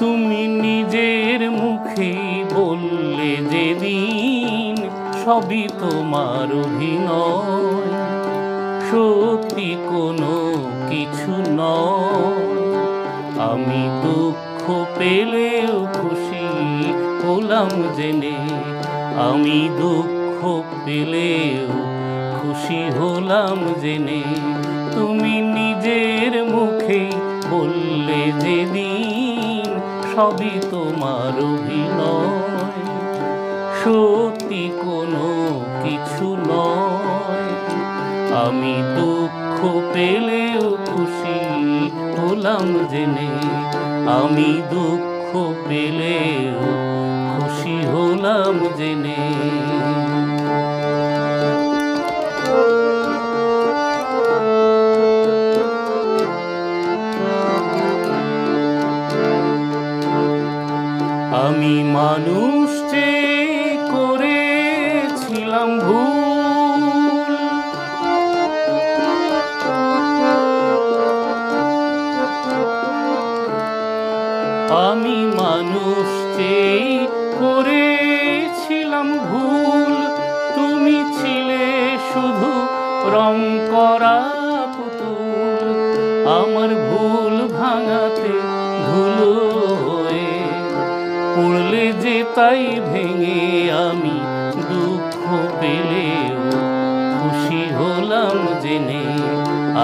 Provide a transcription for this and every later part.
তুমি নিজের মুখে বললে যেদিন সবই তোমার অভিনয়, সত্যি কোনো কিছু নয়। আমি দুঃখ পেলেও খুশি হলাম জেনে, আমি দুঃখ পেলেও খুশি হলাম জেনে। তুমি নিজের মুখে বললে যেদিন সবই তোমার অভিনয়, সত্যি কোনো কিছু নয়। আমি দুঃখ পেলেও খুশি হলাম জেনে, আমি দুঃখ পেলেও খুশি হলাম জেনে। আমি মানুষ চেয়ে করেছিলাম ভুল, আমি মানুষ চেয়ে করেছিলাম ভুল। তুমি ছিলে শুধু রং করা পুতুল, আমার ভুল ভাঙাতে ধুলো হয়ে পড়লে যে তাই ভেঙে। আমি দুঃখ পেলেও খুশি হলাম জেনে,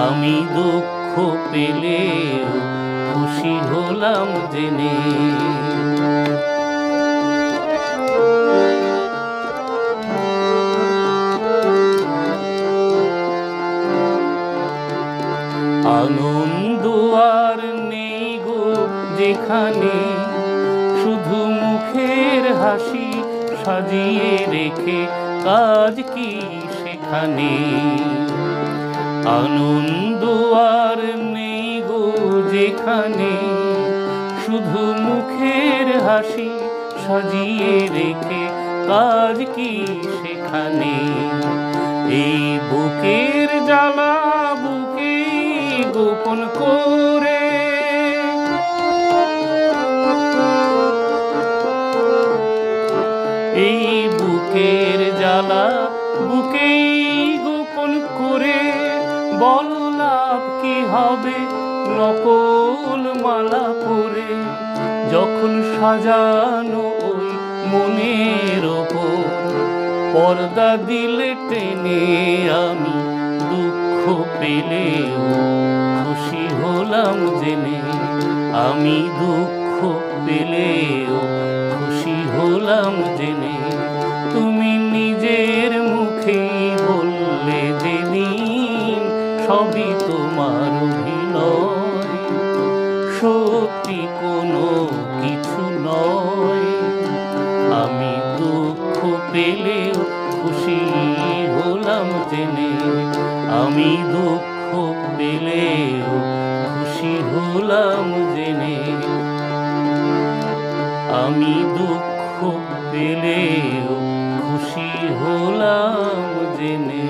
আমি দুঃখ পেলেও খুশি হলাম জেনে। আনন্দ আর নেই গো যেখানে, শুধু মুখের হাসি সাজিয়ে রেখে কাজ কি সেখানে। আনন্দ আর নেই গো যেখানে, শুধু মুখের হাসি সাজিয়ে রেখে কাজ কি সেখানে। এই বুকের জ্বালা বুকে গোপন করে, এই বুকের জ্বালা বুকেই গোপন করে, বল লাভ কি হবে নকল মালা পরে। যখন সাজানো ওই মনের ওপর পর্দা দিলে টেনে, আমি দুঃখ পেলেও খুশি হলাম জেনে, আমি দুঃখ পেলেও খুশি হলাম জেনে। তুমি নিজের মুখে বললে যেদিন সবই তোমার অভিনয়, সত্যি কোনো কিছু নয়। আমি দুঃখ পেলেও খুশি হলাম জেনে, আমি দুঃখ পেলেও খুশি হলাম জেনে, আমি দুঃখ পেলেও খুশি হলাম জেনে।